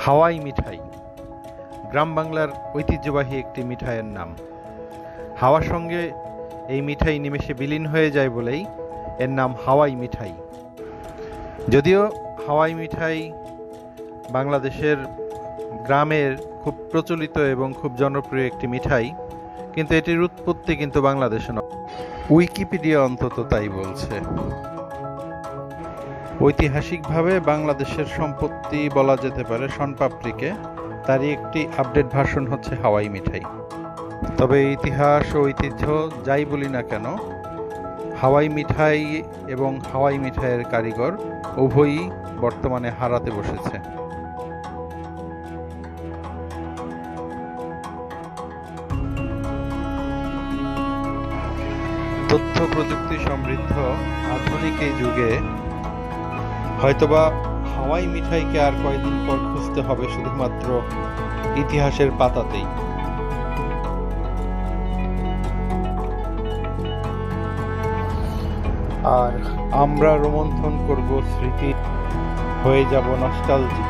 হাওয়াই মিঠাই গ্রাম বাংলার ঐতিহ্যবাহী একটি মিঠাইয়ের নাম। হাওয়ার সঙ্গে এই মিঠাই নিমেষে বিলীন হয়ে যায় বলেই এর নাম হাওয়াই মিঠাই। যদিও হাওয়াই মিঠাই বাংলাদেশের গ্রামের খুব প্রচলিত এবং খুব জনপ্রিয় একটি মিঠাই, কিন্তু এটির উৎপত্তি কিন্তু বাংলাদেশে নয়। উইকিপিডিয়া অন্তত তাই বলছে। ঐতিহাসিকভাবে বাংলাদেশের সম্পত্তি বলা যেতে পারে শনপাপড়িকে, তারই একটি আপডেট ভার্সন হচ্ছে হাওয়াই মিঠাই। তবে ইতিহাস ও ঐতিহ্য যাই বলি না কেন, হাওয়াই মিঠাই এবং হাওয়াই মিঠাইয়ের কারিগর উভয়ই বর্তমানে হারাতে বসেছে। তথ্য প্রযুক্তি সমৃদ্ধ আধুনিক এই যুগে হয়তোবা হাওয়াই মিঠাইকে আর কয়েকদিন পর খুঁজতে হবে শুধুমাত্র ইতিহাসের পাতাতেই। আর আমরা রোমন্থন করব স্মৃতি, হয়ে যাব নস্টালজিক।